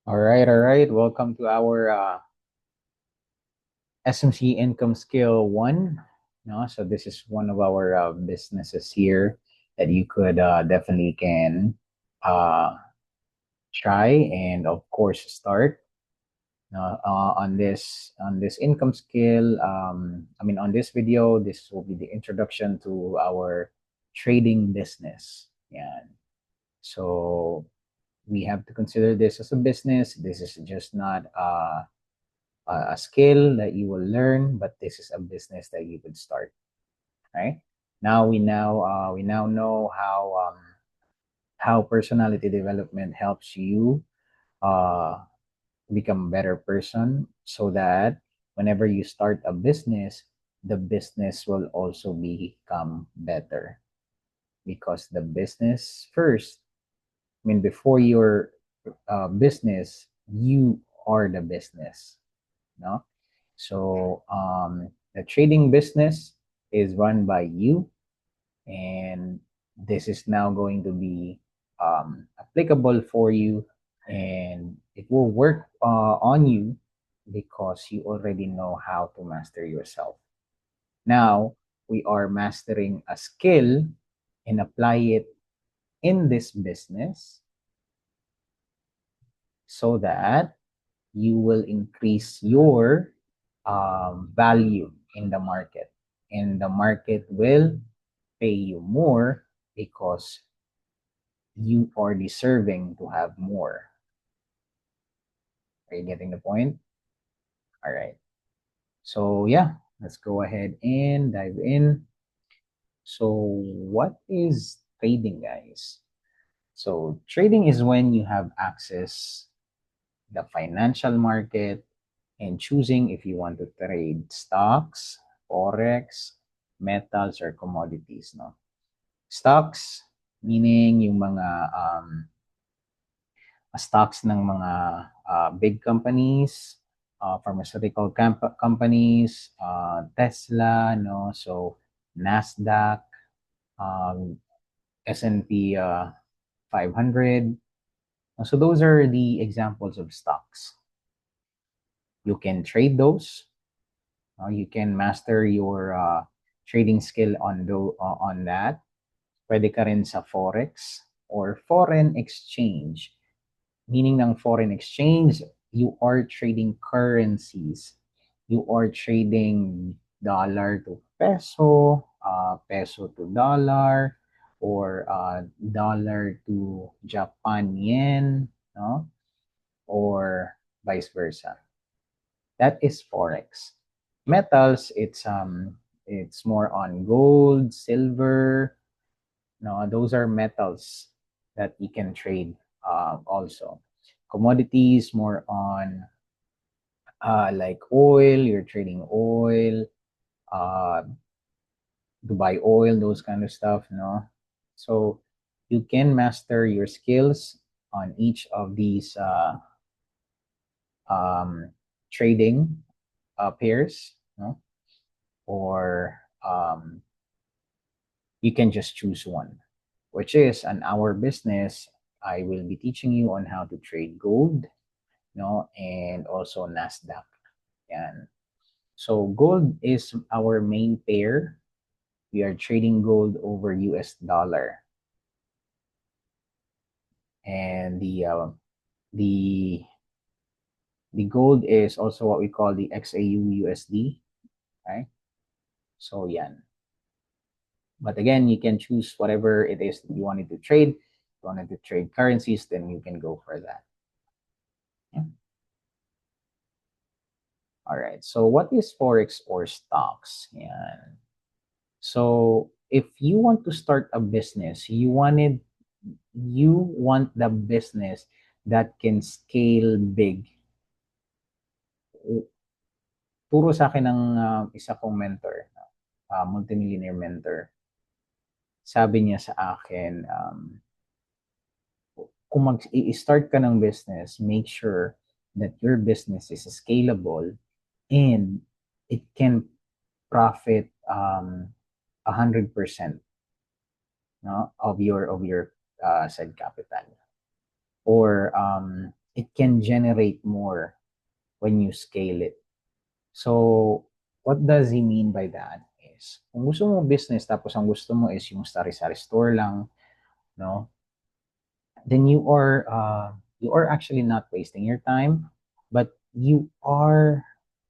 All right. Welcome to our SMC Income Skill 1. No, so this is one of our businesses here that you could definitely can uh, try and of course start on this income skill. On this video, this will be the introduction to our trading business. Yeah. So we have to consider this as a business. This is just not a skill that you will learn, but this is a business that you could start. Right now, we now know how personality development helps you uh, become a better person, so that whenever you start a business, the business will also become better because the business first. Before your business, you are the business. No, so the trading business is run by you, and this is now going to be applicable for you, and it will work on you because you already know how to master yourself. Now we are mastering a skill and apply it in this business so that you will increase your value in the market, and the market will pay you more because you are deserving to have more. Are you getting the point? All right. So yeah, let's go ahead and dive in. So what is trading, guys? So trading is when you have access the financial market and choosing if you want to trade stocks, forex, metals, or commodities. No, stocks meaning yung mga stocks ng mga big companies, pharmaceutical companies, Tesla, no? So Nasdaq, um, S&P 500. So those are the examples of stocks. You can trade those. You can master your trading skill on that. Pwede ka rin sa forex or foreign exchange. Meaning ng foreign exchange, you are trading currencies. You are trading dollar to peso, peso to dollar, or dollar to Japan yen, no? Or vice versa. That is forex. Metals, it's more on gold, silver. No, those are metals that you can trade also. Commodities more on like oil. You're trading oil, uh, Dubai oil, those kind of stuff. No, so you can master your skills on each of these um, trading pairs. No, or you can just choose one, which is an our business. I will be teaching you on how to trade gold, no, and also Nasdaq. Yan. So gold is our main pair. We are trading gold over US dollar, and the the gold is also what we call the XAU USD, right? So yan. But again, you can choose whatever it is that you wanted to trade. If you wanted to trade currencies, then you can go for that. Yeah. All right. So what is forex or stocks? Yan. So if you want to start a business, you want the business that can scale big. Turo sa akin ng isa kong mentor, multimillionaire mentor. Sabi niya sa akin, kung mag-i-start ka ng business, make sure that your business is scalable and it can profit 100%, no, of your said capital. Or it can generate more when you scale it. So, what does he mean by that is, kung gusto mo business tapos ang gusto mo is yung sari-sari store lang, no? Then you are actually not wasting your time, but you are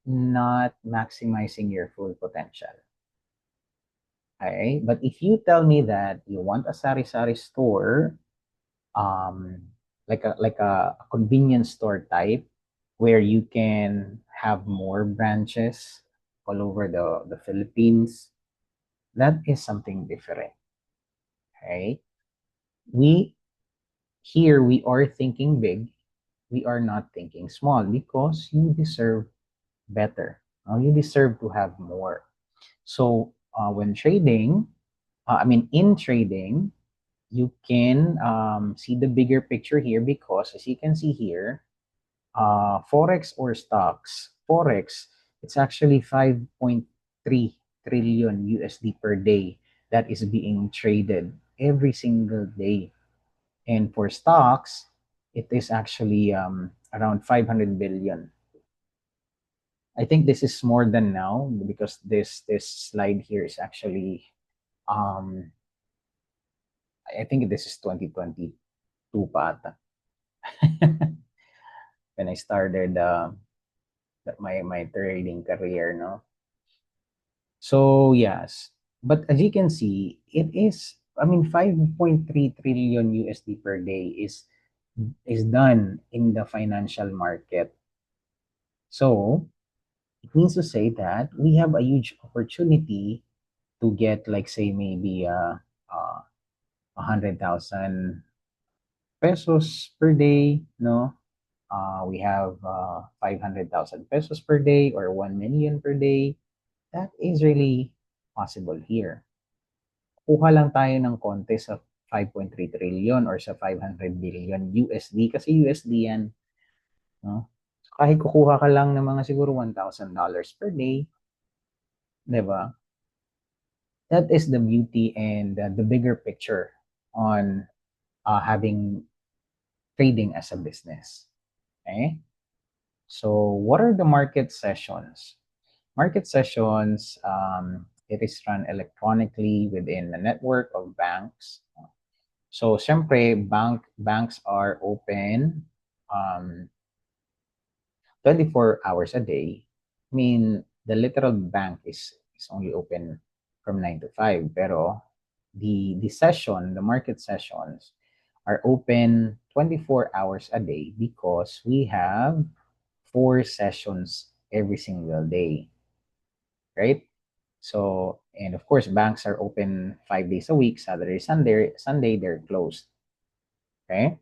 not maximizing your full potential. Okay? But if you tell me that you want a sari-sari store, um, like a convenience store type, where you can have more branches all over the Philippines, that is something different. Okay? We Here we are thinking big, we are not thinking small because you deserve better. You deserve to have more. So when trading, in trading, you can see the bigger picture here because as you can see here, Forex or stocks, Forex, it's actually 5.3 trillion USD per day that is being traded every single day. And for stocks, it is actually around 500 billion. I think this is more than now because this slide here is actually um I think this is 2022 pa ata. When I started my trading career, no. So yes, but as you can see, it is 5.3 trillion USD per day is done in the financial market. So it means to say that we have a huge opportunity to get, like, say, maybe 100,000 pesos per day, no? We have 500,000 pesos per day or 1 million per day. That is really possible here. Kuha lang tayo ng konti sa 5.3 trillion or sa 500 billion USD kasi USD yan, no? So, kahit kukuha ka lang ng mga siguro $1,000 per day, 'di ba? That is the beauty and the bigger picture on having trading as a business. Okay? So, what are the market sessions? Market sessions, it is run electronically within the network of banks. So, syempre, banks are open um, 24 hours a day. The literal bank is only open from 9 to 5. Pero the market sessions are open 24 hours a day because we have 4 sessions every single day, right? So, and of course, banks are open 5 days a week. Saturday, Sunday, they're closed. Okay?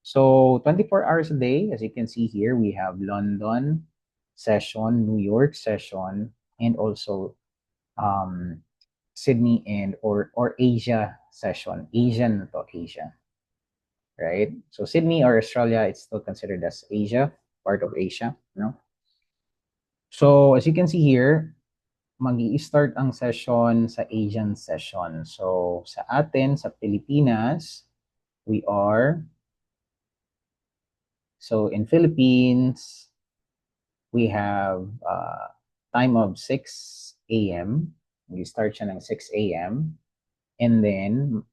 So 24 hours a day, as you can see here, we have London session, New York session, and also um, Sydney and or Asia session, Asian to Asia, right? So Sydney or Australia, it's still considered as Asia, part of Asia, no? So as you can see here, start ang session sa Asian session. So sa atin, sa Pilipinas, we are, so in Philippines, we have time of 6 a.m. We start siya ng 6 a.m. And then,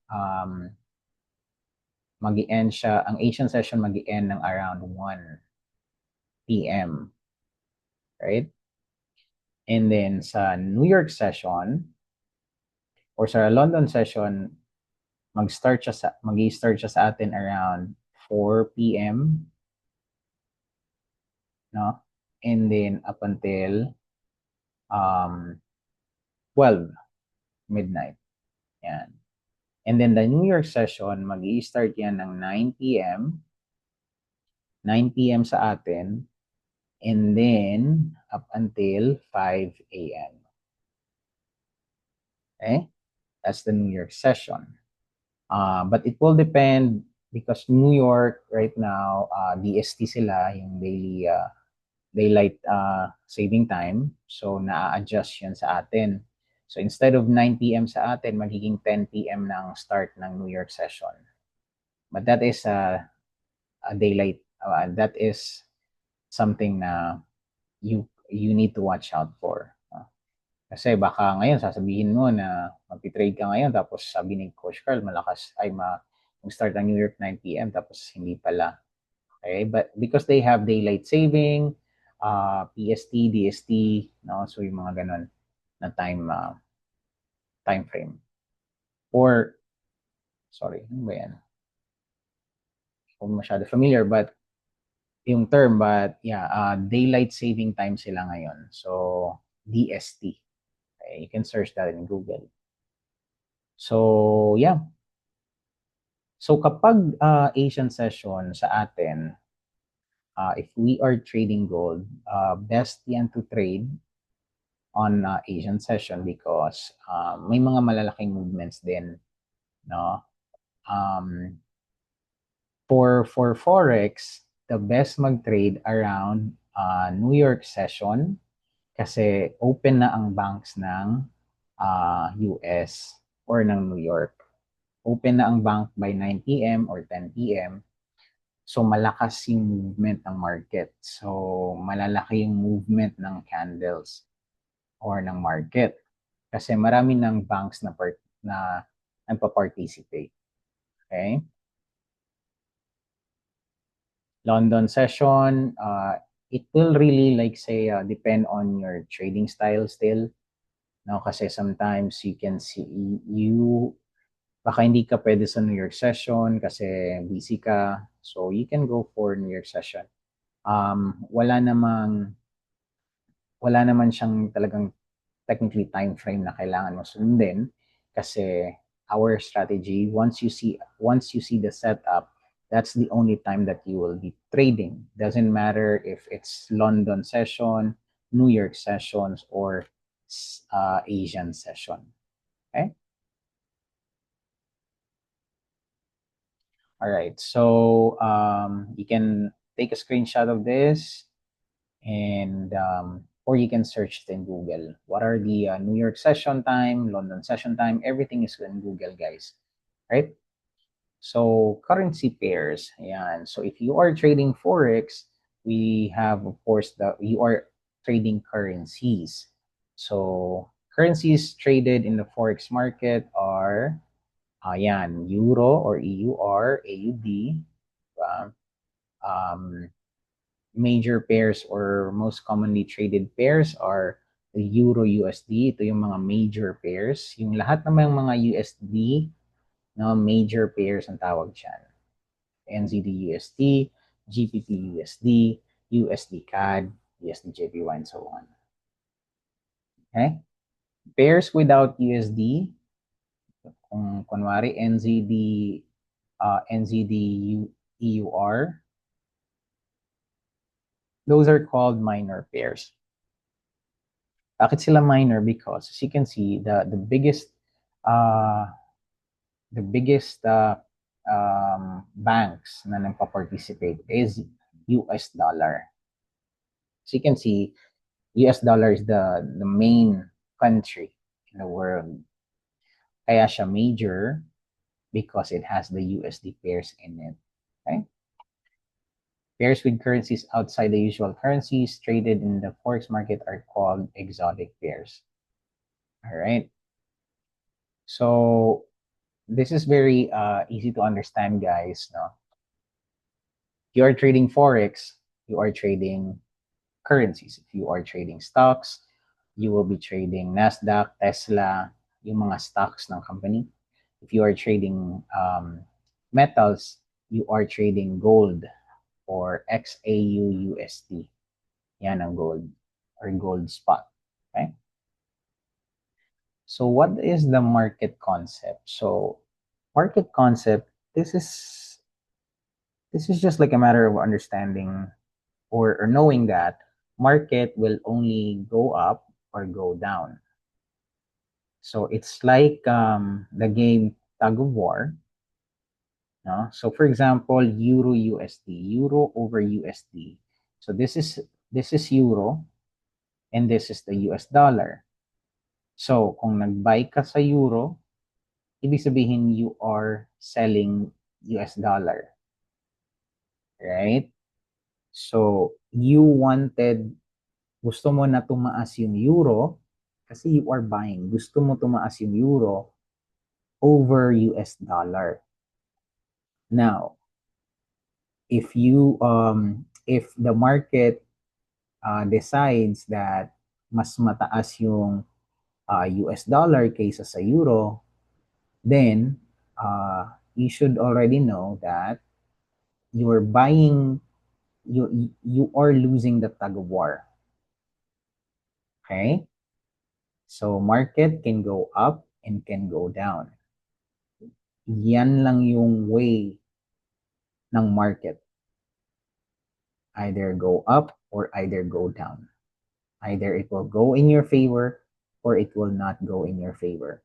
mag-end siya, ang Asian session mag-end ng around 1 p.m. Right? And then, sa New York session, or sa London session, mag-start siya sa atin around 4 p.m. No? And then, up until 12 midnight. Yan. And then the New York session, mag-i-start yan ng 9 p.m. 9 p.m. sa atin. And then, up until 5 a.m. Okay? That's the New York session. But it will depend because New York right now, DST sila, yung daily daylight saving time. So, na-adjust yan sa atin. So, instead of 9 p.m. sa atin, magiging 10 p.m. ng start ng New York session. But that is a daylight That is something na you need to watch out for. Kasi baka ngayon sasabihin mo na magti-trade ka ngayon tapos sabi ni Coach Carl malakas ay mag-start ang New York 9 p.m. tapos hindi pala. Okay? But because they have daylight saving, PST, DST, no? So yung mga ganun na time frame. Or sorry, ano ba yan? Kung masyado familiar but yung term but yeah, daylight saving time sila ngayon. So DST. Okay? You can search that in Google. So yeah. So kapag Asian session sa atin, if we are trading gold, best yan to trade on Asian session because may mga malalaking movements din, no? For forex, the best mag-trade around New York session kasi open na ang banks ng US or ng New York. Open na ang bank by 9 p.m. or 10 p.m. So malakas yung movement ng market. So malalaki yung movement ng candles or ng market. Kasi marami ng banks na nagpa-participate. Okay? London session, it will really like say depend on your trading style still. No, kasi sometimes you can see baka hindi ka pwede sa New York session kasi busy ka. So you can go for New York session. Wala naman siyang talagang technically time frame na kailangan mo sundin kasi our strategy once you see the setup, that's the only time that you will be trading. Doesn't matter if it's London session, New York sessions, or Asian session. Okay. All right. So you can take a screenshot of this and or you can search it in Google. What are the New York session time, London session time? Everything is in Google, guys. Right? So currency pairs. Ayan. So if you are trading forex, we have of course you are trading currencies. So currencies traded in the forex market are ayan, Euro or EUR, AUD. Um, major pairs or most commonly traded pairs are the Euro USD. Ito yung mga major pairs. Yung lahat ng mga USD, no, major pairs ang tawag dyan. NZD USD, GBP USD, USD CAD, USD JPY, and so on. Okay? Pairs without USD, kung kunwari NZD, NZD EUR, those are called minor pairs. Bakit sila minor? Because as you can see, the biggest banks na nagpa-participate is US dollar. As you can see, US dollar is the main country in the world. Kaya siya major because it has the USD pairs in it. Okay? Pairs with currencies outside the usual currencies traded in the forex market are called exotic pairs. All right. So this is very easy to understand, guys. No? If you are trading forex, you are trading currencies. If you are trading stocks, you will be trading Nasdaq, Tesla, yung mga stocks ng company. If you are trading metals, you are trading gold or XAU-USD. Yan ang gold or gold spot. Okay? So what is the market concept? So market concept, this is just like a matter of understanding or knowing that market will only go up or go down. So it's like the game tug of war. No? So for example, Euro USD, Euro over USD. So this is Euro and this is the US dollar. So kung nag-buy ka sa Euro, ibig sabihin you are selling US dollar. Right? So, gusto mo na tumaas yung euro kasi you are buying. Gusto mo tumaas yung euro over US dollar. Now, if the market decides that mas mataas yung US dollar kaysa sa euro, then you should already know that you're buying you are losing the tug of war. Okay? So market can go up and can go down. Yan lang yung way ng market. Either go up or either go down. Either it will go in your favor or it will not go in your favor.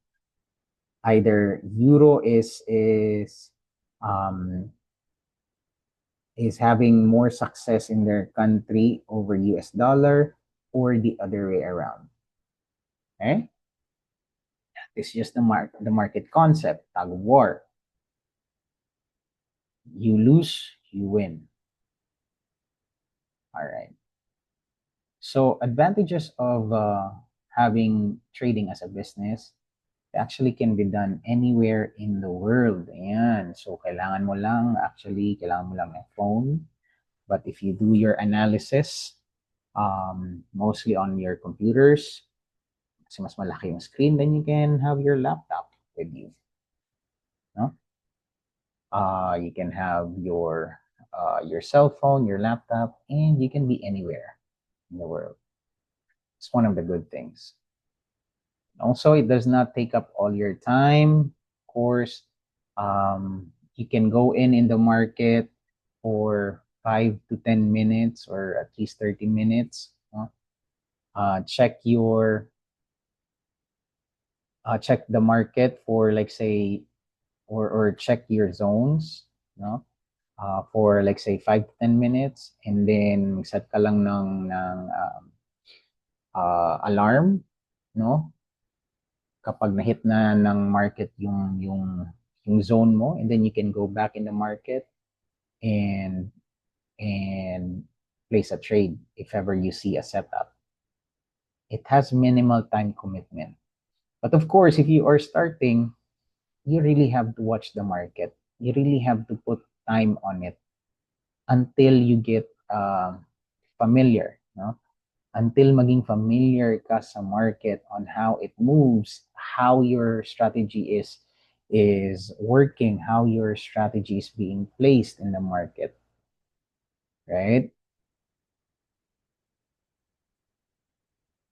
Either euro um, is having more success in their country over US dollar or the other way around. Okay? It's just the market concept, tug of war. You lose, you win. All right. So advantages of having trading as a business actually can be done anywhere in the world. Ayan. So kailangan mo lang ng phone. But if you do your analysis, mostly on your computers, kasi mas malaki yung screen, then you can have your laptop with you. No? You can have your cell phone, your laptop, and you can be anywhere in the world. It's one of the good things. Also, it does not take up all your time. Of course, you can go in the market for 5 to 10 minutes or at least 30 minutes. Check the market for, like, say, or check your zones, no? For, like, say, 5 to 10 minutes, and then set ka lang ng alarm, no? Kapag na-hit na ng market yung zone mo, and then you can go back in the market and place a trade if ever you see a setup. It has minimal time commitment. But of course, if you are starting, you really have to watch the market. You really have to put time on it until you get familiar, no? Until maging familiar ka sa market on how it moves, how your strategy is working, how your strategy is being placed in the market, right?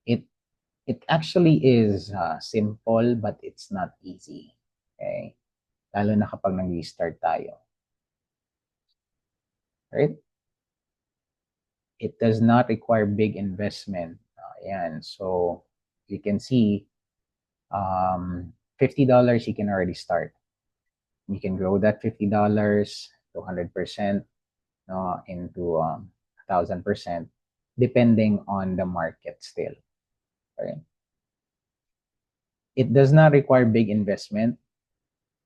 It it actually is simple, but it's not easy. Okay? Lalo na kapag nag-start tayo. Right? It does not require big investment. Ayan. So, you can see, $50, you can already start. You can grow that $50 to 100%, no, into 1,000%, depending on the market still. Okay? It does not require big investment.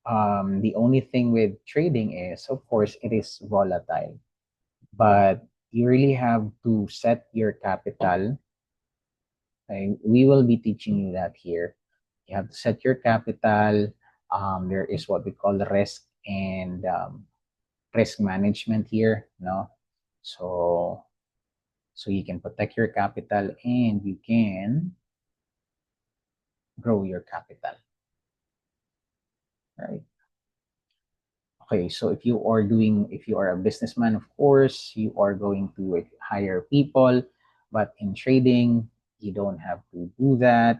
The only thing with trading is, of course, it is volatile. But you really have to set your capital. Okay? We will be teaching you that here. You have to set your capital. There is what we call risk and risk management here, no? So you can protect your capital and you can grow your capital. Right? Okay, so if you are a businessman, of course, you are going to hire people, but in trading, you don't have to do that.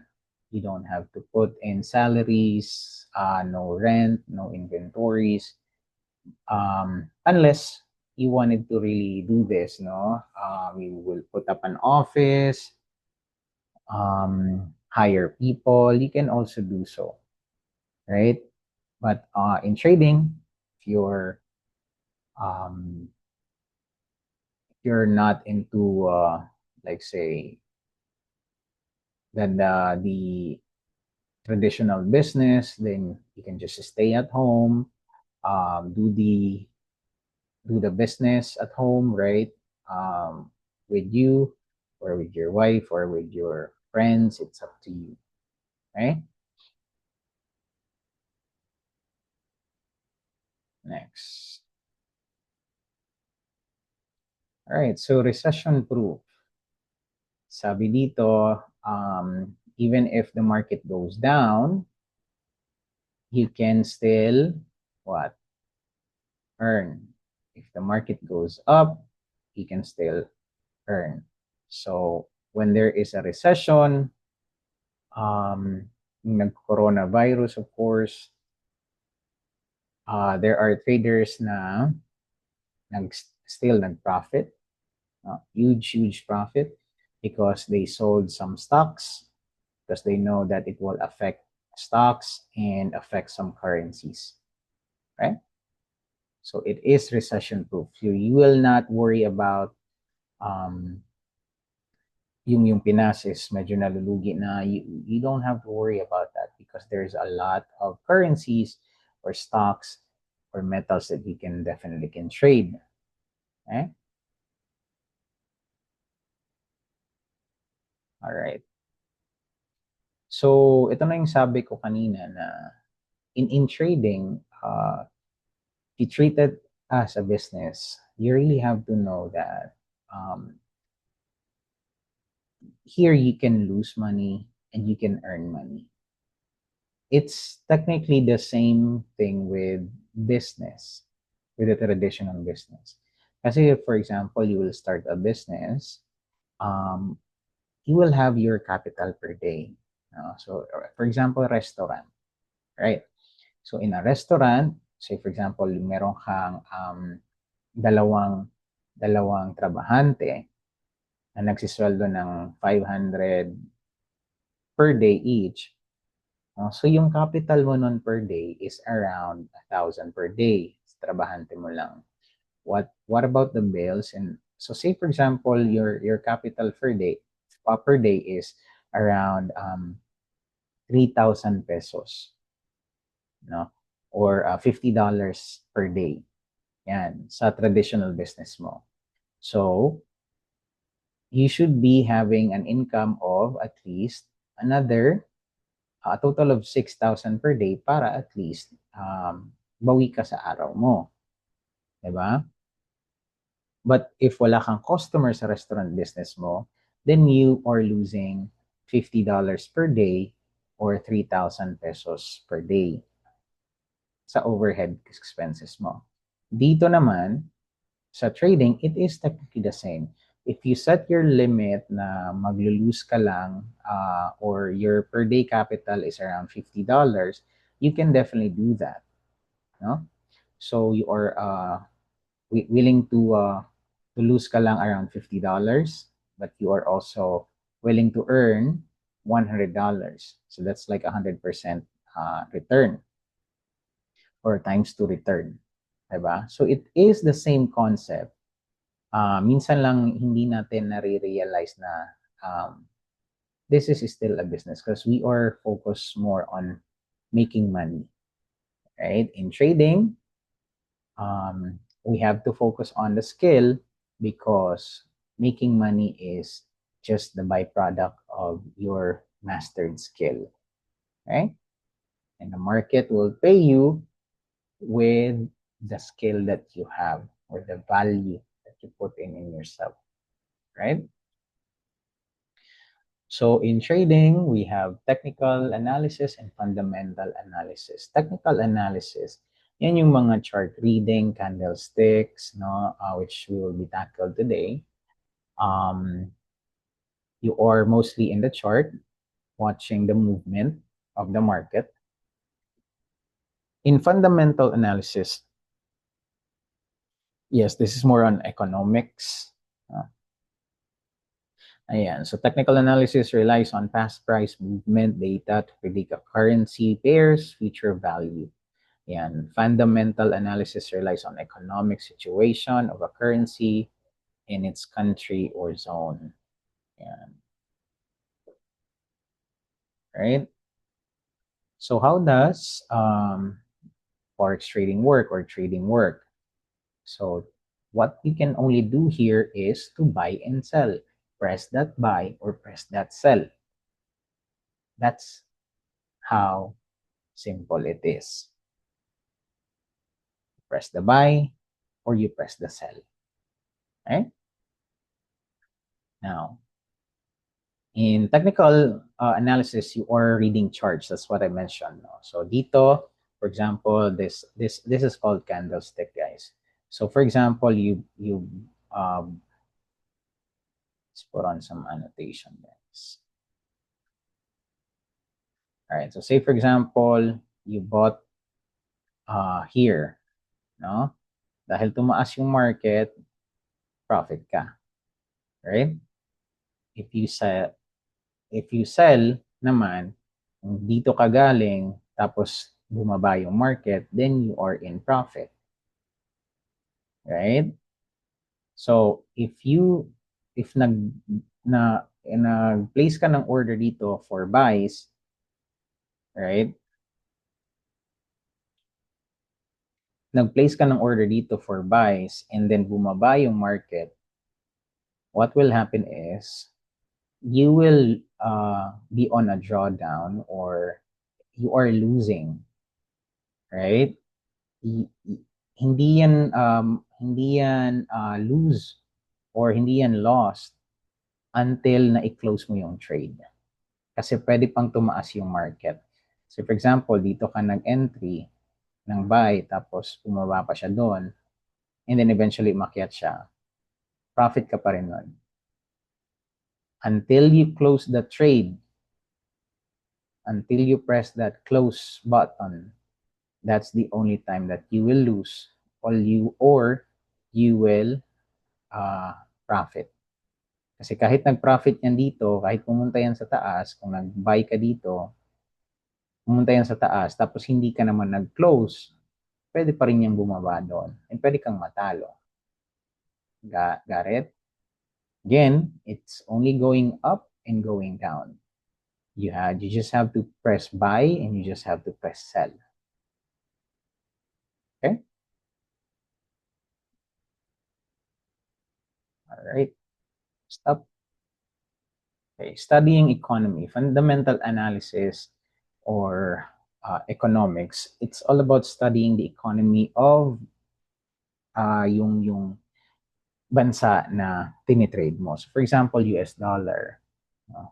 You don't have to put in salaries, no rent, no inventories, unless you wanted to really do this, no? You will put up an office, hire people. You can also do so, right? But in trading, if um, you're not into like, say, the traditional business, then you can just stay at home, do the business at home, right? with you or with your wife or with your friends. It's up to you, right? Next. All right, so recession proof. Sabi dito, even if the market goes down, you can still what? Earn. If the market goes up, you can still earn. So when there is a recession, nag-coronavirus, of course, there are traders na still nag-profit, huge profit because they sold some stocks because they know that it will affect stocks and affect some currencies, right? So it is recession proof. You will not worry about um, yung Pinas is medyo nalulugi na. You don't have to worry about that because there's a lot of currencies or stocks or metals that you can definitely can trade. Okay? All right. So, ito na yung sabi ko kanina na in trading, if you treat it as a business, you really have to know that here you can lose money and you can earn money. It's technically the same thing with business, with a traditional business. Kasi if, for example, you will start a business, um, you will have your capital per day. So, for example, restaurant, right? So, in a restaurant, say, for example, meron kang dalawang dalawang trabahante na nagsisweldo ng 500 per day each. So, yung capital mo nun per day is around 1,000 per day. Trabahante mo lang. What about the bills? And so, say for example, your capital per day is around 3,000 pesos, no? Or $50 per day. Yan, sa traditional business mo. So, you should be having an income of at least another a total of 6,000 per day para at least bawi ka sa araw mo. Diba? But if wala kang customer sa restaurant business mo, then you are losing $50 per day or 3,000 pesos per day sa overhead expenses mo. Dito naman, sa trading, it is technically the same. If you set your limit na maglo-lose ka lang or your per day capital is around $50, you can definitely do that. No? So you are willing to lose ka lang around $50, but you are also willing to earn $100. So that's like 100% return or times 2 return. Diba? So it is the same concept. Minsan lang hindi natin nare-realize na this is still a business because we are focused more on making money, right? In trading, we have to focus on the skill because making money is just the byproduct of your mastered skill, right? And the market will pay you with the skill that you have or the value that you put in yourself, right? So in trading, we have technical analysis and fundamental analysis. Technical analysis, yan yung mga chart reading, candlesticks, no, which we will be tackled today. You are mostly in the chart, watching the movement of the market. In fundamental analysis, yes, this is more on economics. Ayan. So technical analysis relies on past price movement data to predict a currency pair's future value. Ayan. Fundamental analysis relies on economic situation of a currency in its country or zone. Ayan. Right? So how does forex trading work or trading work? So what we can only do here is to buy and sell. Press that buy or press that sell. That's how simple it is. Press the buy or you press the sell. Right? Now, in technical analysis, you are reading charts. That's what I mentioned. No? So dito, for example, this is called candlestick, guys. So for example, let's put on some annotation, guys. All right. So say for example, you bought here, no? Dahil tumaas yung market, profit ka, right? If you sell naman, kung dito ka galing, tapos bumaba yung market, then you are in profit. Right? So, if nag-place ka ng order dito for buys, right? Nag-place ka ng order dito for buys and then bumaba yung market, what will happen is you will be on a drawdown or you are losing, right? Hindi yan lose or hindi yan lost until na-close mo yung trade. Kasi pwede pang tumaas yung market. So for example, dito ka nag-entry ng buy tapos bumaba pa siya doon and then eventually umakyat siya. Profit ka pa rin nun. Until you close the trade, until you press that close button, that's the only time that you will lose or you will profit. Kasi kahit nag-profit yan dito, kahit pumunta yan sa taas, kung nag-buy ka dito, pumunta yan sa taas, tapos hindi ka naman nag-close, pwede pa rin yung bumaba doon. And pwede kang matalo. Got it? Again, it's only going up and going down. You just have to press buy and you just have to press sell. Okay? All right. Stop. Okay. Studying economy, fundamental analysis, or economics. It's all about studying the economy of yung bansa na tinitrade mo. So for example, US dollar.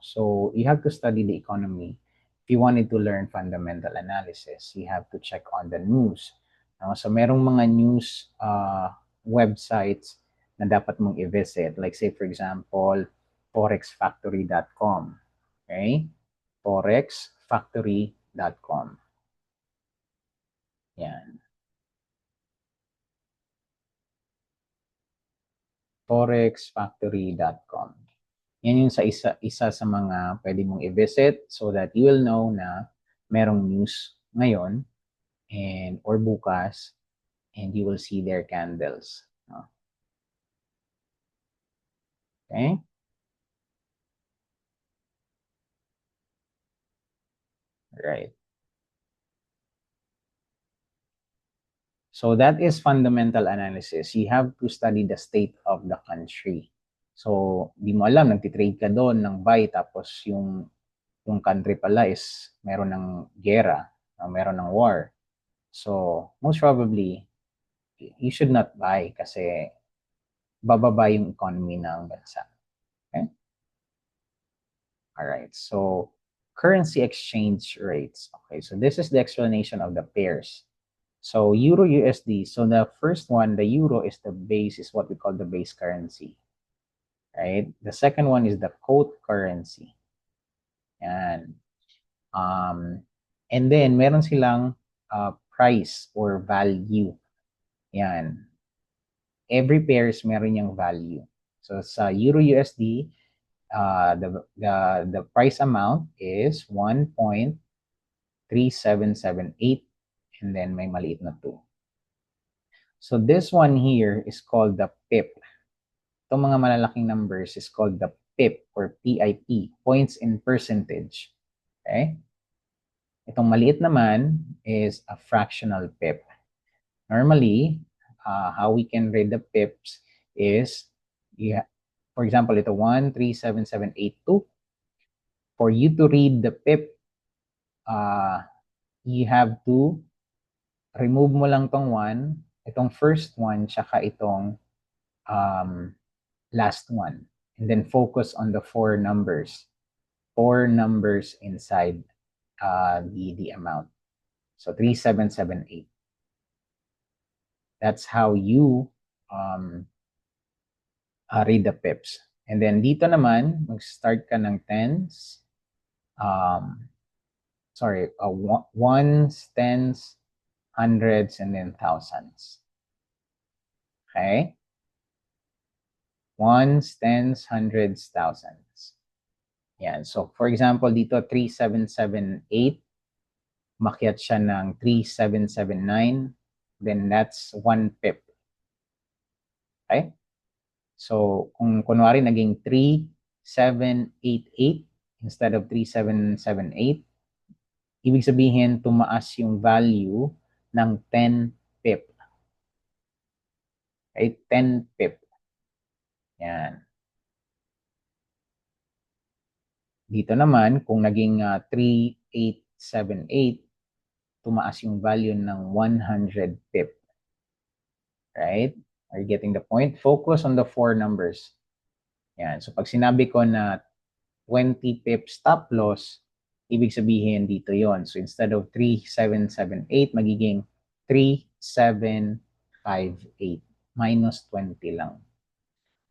So you have to study the economy. If you wanted to learn fundamental analysis, you have to check on the news. So merong mga news websites na dapat mong i-visit. Like say for example, forexfactory.com. Okay? forexfactory.com. Yan. forexfactory.com. Yan yung isa sa mga pwede mong i-visit so that you will know na merong news ngayon and or bukas and you will see their candles. Okay? Right. So that is fundamental analysis. You have to study the state of the country. So, di mo alam, nagtitrade ka doon ng buy tapos yung country pala is meron ng gera, meron ng war. So, most probably, you should not buy kasi bababa yung economy ng bansa. Okay? All right. So, currency exchange rates. Okay, so this is the explanation of the pairs. So, Euro USD. So, the first one, the Euro is the base, is what we call the base currency. Right? The second one is the quote currency. And then, meron silang price or value. Yan. Every pairs meron yung value. So, sa Euro USD, the price amount is 1.3778 and then may maliit na 2. So this one here is called the PIP. Itong mga malalaking numbers is called the PIP or PIP, points in percentage. Okay? Itong maliit naman is a fractional PIP. Normally, how we can read the pips is, for example, ito 137782. For you to read the pip, you have to remove mo lang tong 1, itong first one, tsaka itong last one. And then focus on the 4 numbers. 4 numbers inside the amount. So 3778. That's how you read the pips. And then dito naman, mag-start ka ng tens. Ones, tens, hundreds, and then thousands. Okay? Ones, tens, hundreds, thousands. Yan. So, for example, dito 3778, makiat siya ng 3779, then that's 1 pip. Okay? So, kung kunwari naging 3788 instead of 3778, ibig sabihin tumaas yung value ng 10 pip. Okay? 10 pip. Yan. Dito naman, kung naging 3878, tumaas yung value ng 100 pip. Right? Are you getting the point? Focus on the 4 numbers. Yan. So, pag sinabi ko na 20 pip stop loss, ibig sabihin dito yon. So, instead of 3778, magiging 3758 minus 20 lang.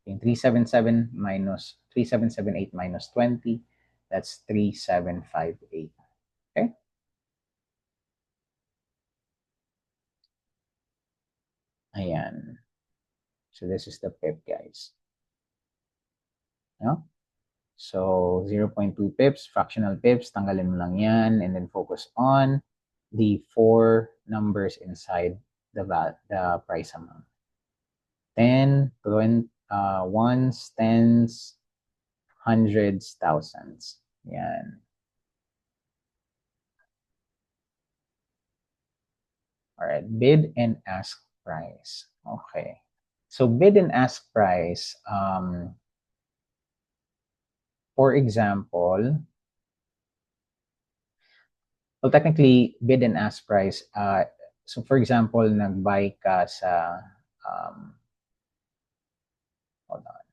Yung 3778 minus 20, that's 3758. Okay? Ayan. So, this is the pip, guys. No? So, 0.2 pips, fractional pips, tanggalin mo lang yan, and then focus on the 4 numbers inside the price amount. 10, 20, ones, tens, hundreds, thousands. Yan. All right, bid and ask price. Okay. So, bid and ask price, for example, well, technically, bid and ask price, so for example, nag-buy ka sa, hold on.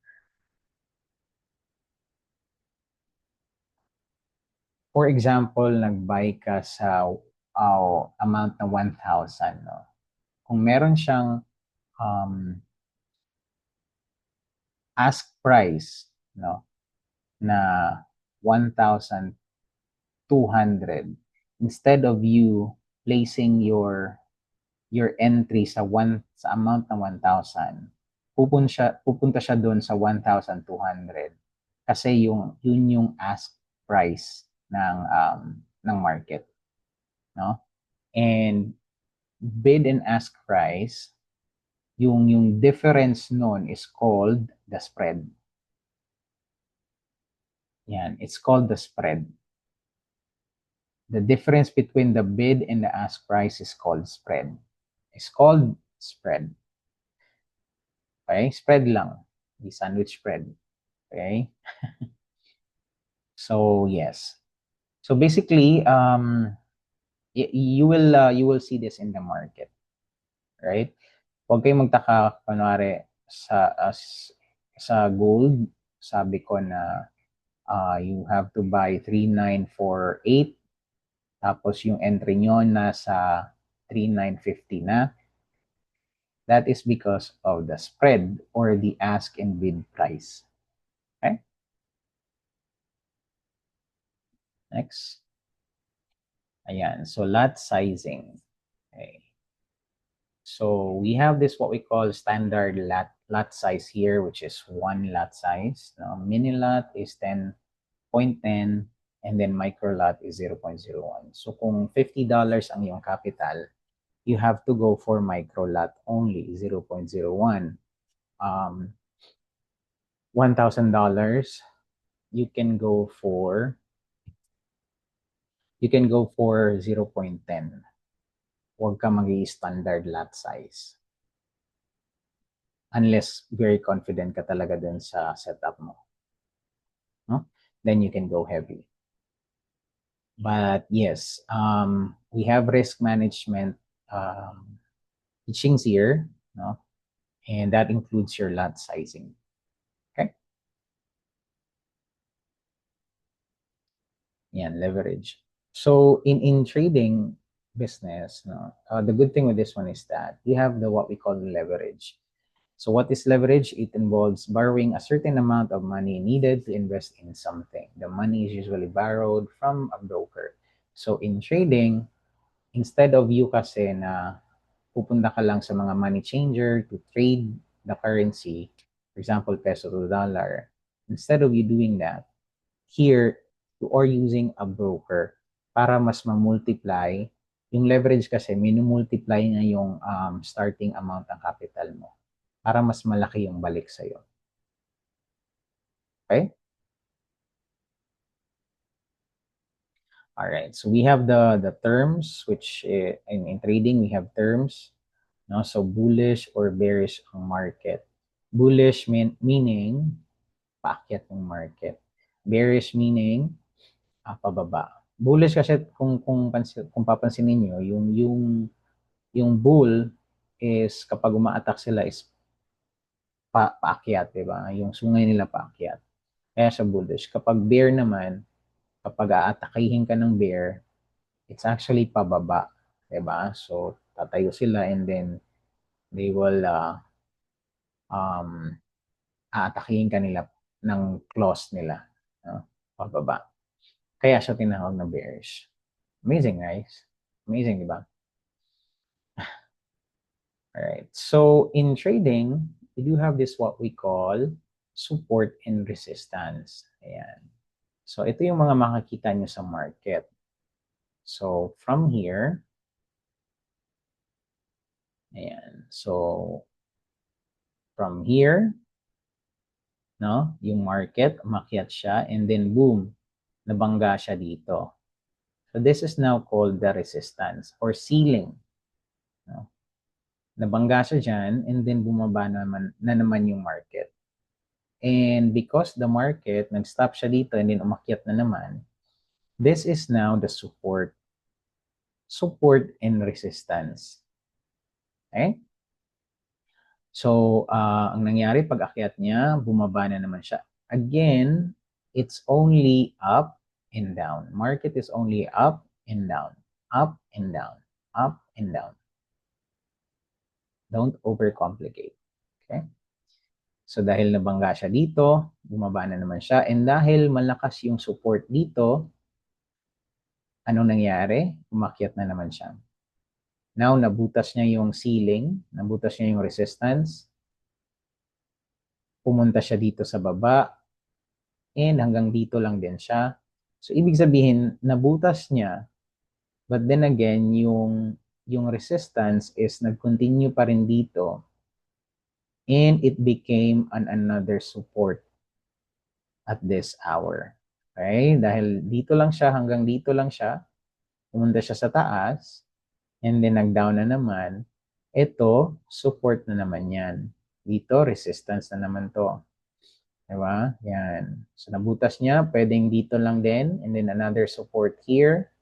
For example, nag-buy ka sa amount na 1,000, no? Kung meron siyang ask price, no, na 1,200, instead of you placing your entry sa amount na 1,000, pupunta siya doon sa 1,200 kasi yun yung ask price ng market, no? And bid and ask price, yung difference nun is called the spread. Yan, it's called the spread. The difference between the bid and the ask price is called spread. It's called spread. Okay? Spread lang. The sandwich spread. Okay? So, yes. So basically, you will see this in the market. Right? Huwag kayong magtaka, kunwari, sa gold, sabi ko na you have to buy 3948, tapos yung entry nyo nasa 3950 na. That is because of the spread or the ask and bid price. Okay? Next. Ayan. So, lot sizing. Okay. So, we have this what we call standard lot size here, which is 1 lot size. Now, mini lot is 10.10 and then micro lot is 0.01. So, kung $50 ang iyong capital, you have to go for micro lot only, 0.01. $1,000, you can go for 0.10. Huwag ka mag-i-standard lot size. unless very confident ka talaga dun sa setup mo. No? Then you can go heavy. But yes, we have risk management teachings here, no? And that includes your lot sizing. Okay? Yan, leverage. So in trading business, no, the good thing with this one is that you have the what we call leverage. So what is leverage? It involves borrowing a certain amount of money needed to invest in something. The money is usually borrowed from a broker. So in trading, instead of you kasi na pupunta ka lang sa mga money changer to trade the currency, for example, peso to dollar, instead of you doing that, here, you are using a broker para mas ma-multiply. Yung leverage kasi, minumultiply na yung starting amount ng capital mo para mas malaki yung balik sa'yo. Okay? Alright, so we have the terms, which in trading, we have terms. No? So bullish or bearish ang market. Bullish meaning paakyat yung market. Bearish meaning pababa. Bullish kasi kung papansinin niyo, yung bull is kapag umaatak sila is paakyat, 'di ba? Yung sungay nila paakyat. Kaya sa bullish. Kapag bear naman, kapag aatakihin ka ng bear, it's actually pababa, 'di ba? So tatayo sila and then they will um aatakihin ka nila ng claws nila, no? Pababa. Kaya siya tinawag na bearish. Amazing, guys. Amazing, di ba? All right. So in trading, we do have this what we call support and resistance. Ayan. So ito yung mga makikita nyo sa market. So from here, ayan. So from here, no, yung market, umakyat siya and then boom, nabangga siya dito. So this is now called the resistance or ceiling. No? Nabangga siya dyan and then bumaba na naman yung market. And because the market, nag-stop siya dito and then umakyat na naman, this is now the support. Support and resistance. Okay? So, ang nangyari pag akyat niya, bumaba na naman siya. Again, it's only up and down. Market is only up and down. Up and down. Up and down. Don't overcomplicate. Okay? So, dahil nabangga siya dito, bumaba na naman siya. And dahil malakas yung support dito, anong nangyari? Umakyat na naman siya. Now, nabutas niya yung ceiling, nabutas niya yung resistance, pumunta siya dito sa baba, and hanggang dito lang din siya. So, ibig sabihin, nabutas niya, but then again, yung resistance is nag-continue pa rin dito, and it became another support at this hour. Okay? Dahil dito lang siya, hanggang dito lang siya, pumunta siya sa taas, and then nag-down na naman, ito, support na naman yan. Dito, resistance na naman to. Diba? Yan. So, nabutas niya, pwedeng dito lang din, and then another support here.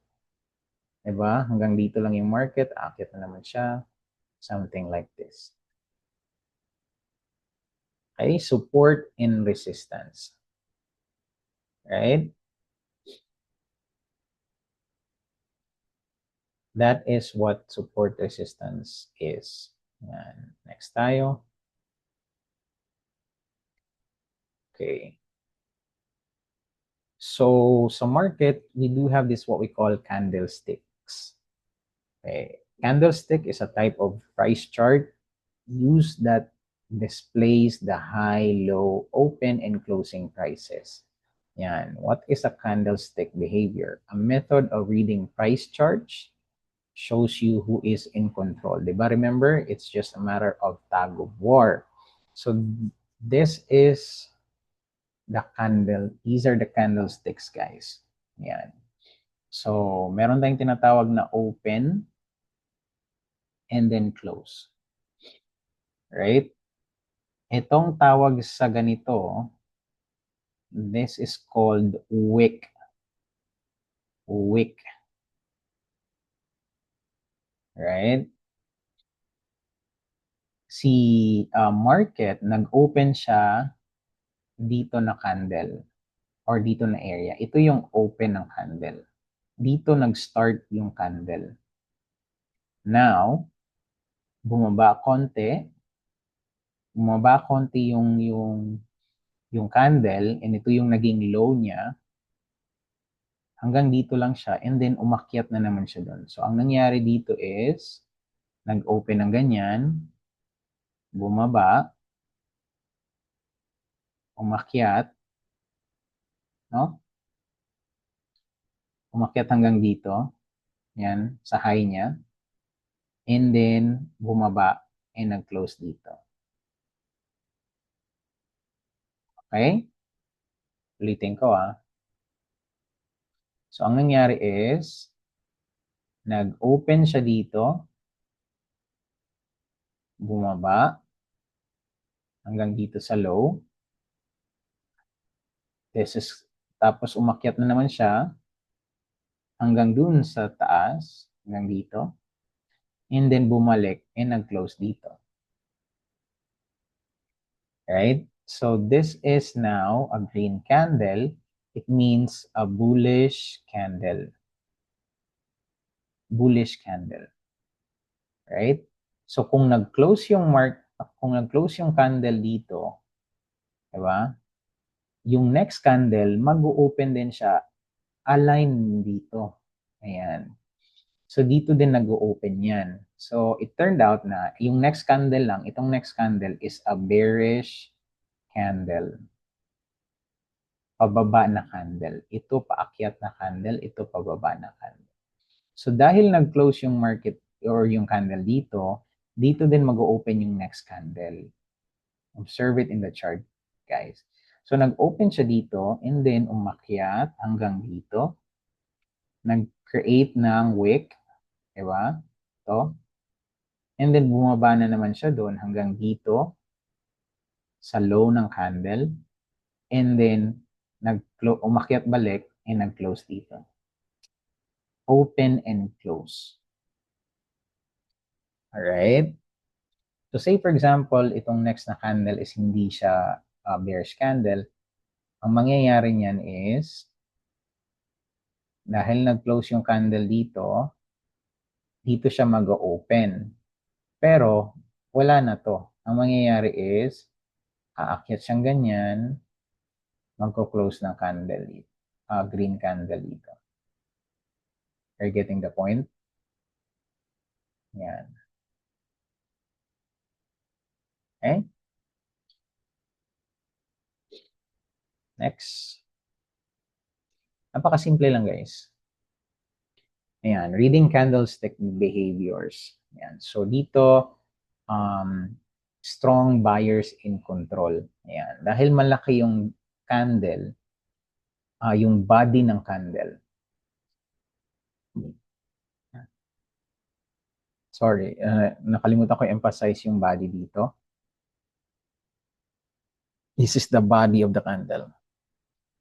Diba? Hanggang dito lang yung market, akit na naman siya. Something like this. Okay? Support and resistance. Right? That is what support resistance is. Yan. Next tayo. Okay. So, sa market, we do have this what we call candlesticks. Okay. Candlestick is a type of price chart used that displays the high, low, open, and closing prices. Yan. What is a candlestick behavior? A method of reading price charts shows you who is in control. Diba? Remember, it's just a matter of tug of war. So this is the candle. These are the candlesticks, guys. Yan. So, meron tayong tinatawag na open and then close. Right? Itong tawag sa ganito, this is called wick. Wick. Right? Si market, nag-open siya dito na candle or dito na area. Ito yung open ng candle. Dito nag-start yung candle. Now, bumaba konti yung candle, and ito yung naging low niya, hanggang dito lang siya, and then umakyat na naman siya doon. So, ang nangyari dito is, nag-open ng ganyan, bumaba, umakyat, no? Umakyat hanggang dito, yan, sa high niya, and then bumaba, and nag-close dito. Okay? Ulitin ko So, ang nangyari is, nag-open siya dito, bumaba, hanggang dito sa low. Tapos umakyat na naman siya, hanggang dun sa taas, hanggang dito. And then bumalik, and nag-close dito. Right? So, this is now a green candle. It means a bullish candle. Bullish candle. Right? So kung nag-close yung candle dito, 'di ba? Yung next candle mag-open din siya align dito. Ayan. So dito din nag-open 'yan. So it turned out na yung next candle lang, itong next candle is a bearish candle. Pababa na candle. Ito paakyat na candle, ito pababa na candle. So dahil nag-close yung market or yung candle dito, dito din mag-open yung next candle. Observe it in the chart, guys. So nag-open siya dito and then umakyat hanggang dito. Nag-create ng wick, di ba? Ito. And then bumaba na naman siya doon hanggang dito sa low ng candle. And then umakyat balik and nag-close dito. Open and close. Alright? So say for example, itong next na candle is hindi siya bearish candle. Ang mangyayari niyan is, dahil nag-close yung candle dito, dito siya mag-open. Pero, wala na to. Ang mangyayari is, aakyat siyang ganyan, magko-close ng candle dito. Green candle dito. Are you getting the point? Yan. Okay? Next. Napakasimple lang, guys. Ayan, reading candlestick behaviors. Ayan. So, dito, strong buyers in control. Ayan. Dahil malaki yung candle, yung body ng candle. Sorry, nakalimutan ko emphasize yung body dito. This is the body of the candle.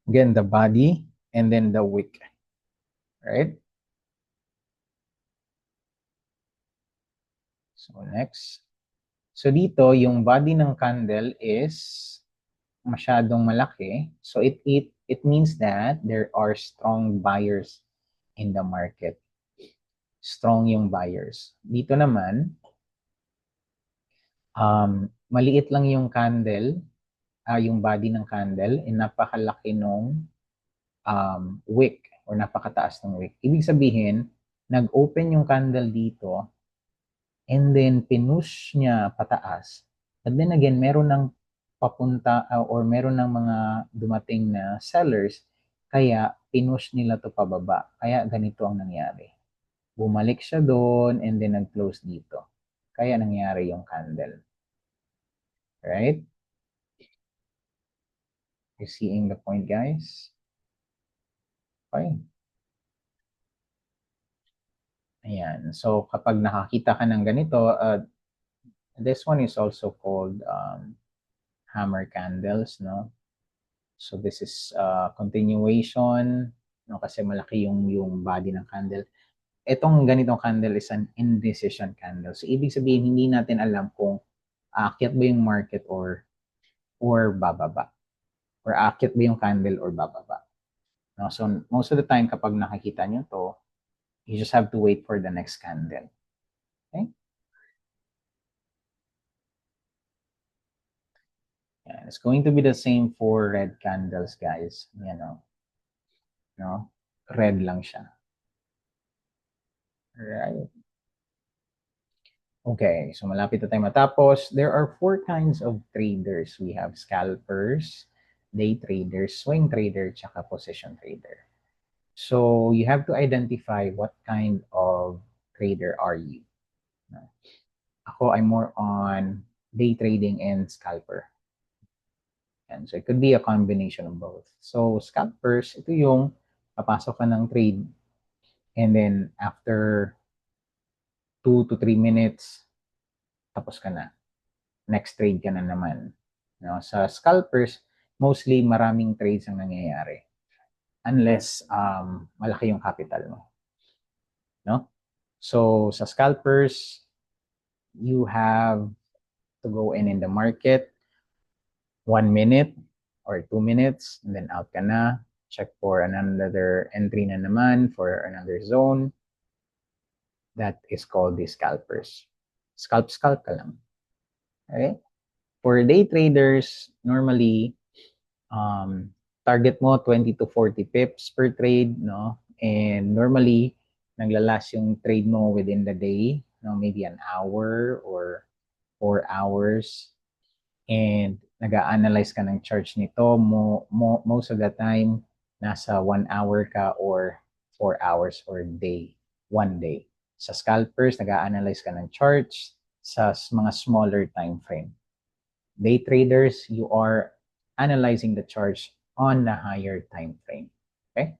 Again, the body and then the wick. Right? So, next. So, dito, yung body ng candle is masyadong malaki. So, it means that there are strong buyers in the market. Strong yung buyers. Dito naman, maliit lang yung candle, yung body ng candle, and napakalaki nung wick or napakataas ng wick. Ibig sabihin, nag-open yung candle dito, and then pinush niya pataas. And then again, meron ng papunta or meron ng mga dumating na sellers, kaya pinush nila to pababa. Kaya ganito ang nangyari. Bumalik siya doon and then nag-close dito. Kaya nangyari yung candle. Right? You seeing the point, guys? Okay. Ayan. So, kapag nakakita ka ng ganito, this one is also called hammer candles, no? So this is continuation, no, kasi malaki yung body ng candle. Itong ganitong candle is an indecision candle. So ibig sabihin hindi natin alam kung aakyat ba yung market or bababa. Or aakyat ba yung candle or bababa. No? So most of the time kapag nakikita nyo to, you just have to wait for the next candle. Okay? Yeah, it's going to be the same for red candles, guys. You know, no? Red lang siya. Right. Okay, so malapit na tayo matapos. There are 4 kinds of traders. We have scalpers, day traders, swing trader, tsaka position trader. So you have to identify what kind of trader are you. Ako, I'm more on day trading and scalper. And so it could be a combination of both. So scalpers, ito yung papasok ka ng trade and then after 2 to 3 minutes, tapos ka na. Next trade ka na naman. No? Sa scalpers, mostly maraming trades ang nangyayari. Unless malaki yung capital mo. No? So sa scalpers, you have to go in the market 1 minute or 2 minutes and then out ka na. Check for another entry na naman for another zone. That is called the scalpers. Scalp ka lang. Okay? For day traders, normally, target mo 20 to 40 pips per trade, no? And normally, naglalas yung trade mo within the day, no? Maybe an hour or 4 hours. And nag-a-analyze ka ng charts nito. Most of the time, nasa 1 hour ka or 4 hours or day, 1 day. Sa scalpers, nag-a-analyze ka ng charts sa mga smaller time frame. Day traders, you are analyzing the charts on the higher time frame. Okay?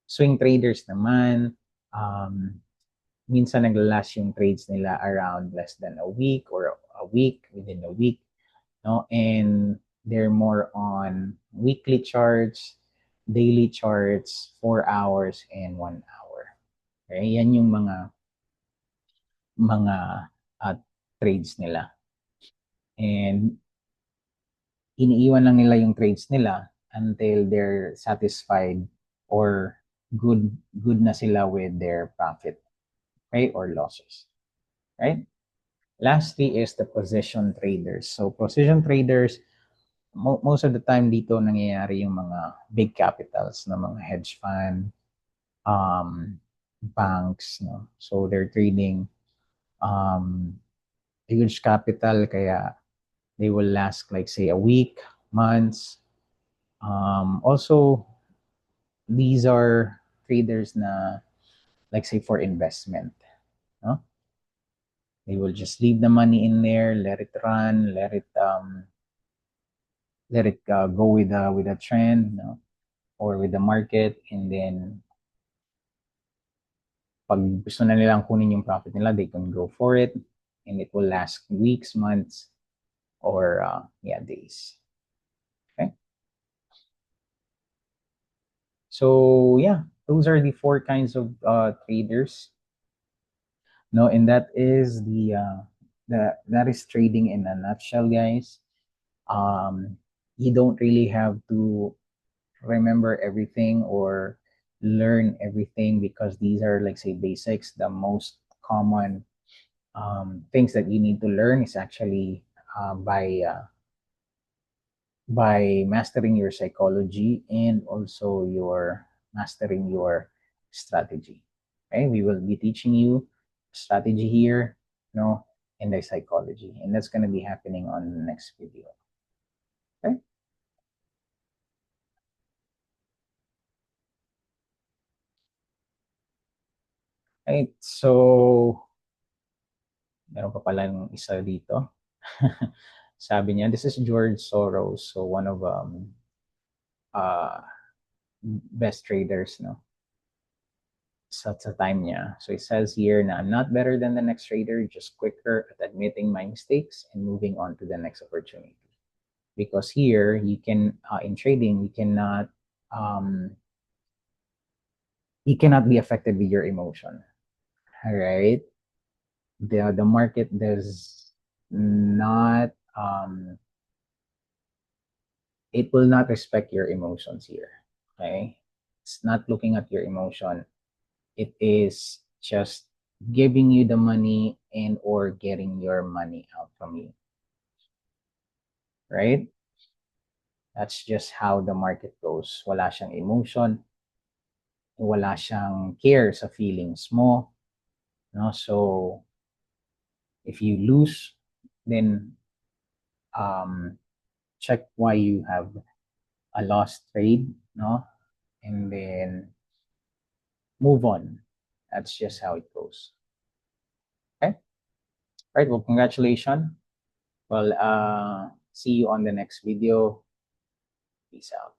Swing traders naman, minsan naglalas yung trades nila around less than a week or a week, within a week. No? And they're more on weekly charts, daily charts, 4 hours, and 1 hour. Okay? Yan yung mga trades nila. And iniiwan lang nila yung trades nila until they're satisfied or good na sila with their profit, right, or losses, right? Lastly is the position traders. So position traders, most of the time dito nangyayari yung mga big capitals na mga hedge fund, banks, no? So they're trading huge capital kaya they will last like say a week, months. Also, these are traders na like say for investment, no? They will just leave the money in there, let it run, let it go with the trend, no? Or with the market, and then pag gusto na nilang kunin yung profit nila, they can go for it, and it will last weeks, months, or days. Okay. So yeah, those are the 4 kinds of traders. No, and that is that is trading in a nutshell, guys. You don't really have to remember everything or learn everything because these are like say basics. The most common things that you need to learn is actually by mastering your psychology and also your mastering your strategy. Okay, we will be teaching you strategy here, no, and the psychology, and that's going to be happening on the next video. Okay. Right, so meron pa pala yung isa dito. Sabi niya, this is George Soros, so one of uh best traders, no, sa time niya. So it says here na I'm not better than the next trader, just quicker at admitting my mistakes and moving on to the next opportunity. because here you can in trading you cannot be affected with your emotion. All right, the market does not it will not respect your emotions here. Okay, it's not looking at your emotion. It is just giving you the money and or getting your money out from you, right? That's just how the market goes. Wala siyang emotion, wala siyang care sa feelings mo, no? So if you lose, then check why you have a lost trade, no? And then move on. That's just how it goes. Okay? All right, well, congratulations. Well, see you on the next video. Peace out.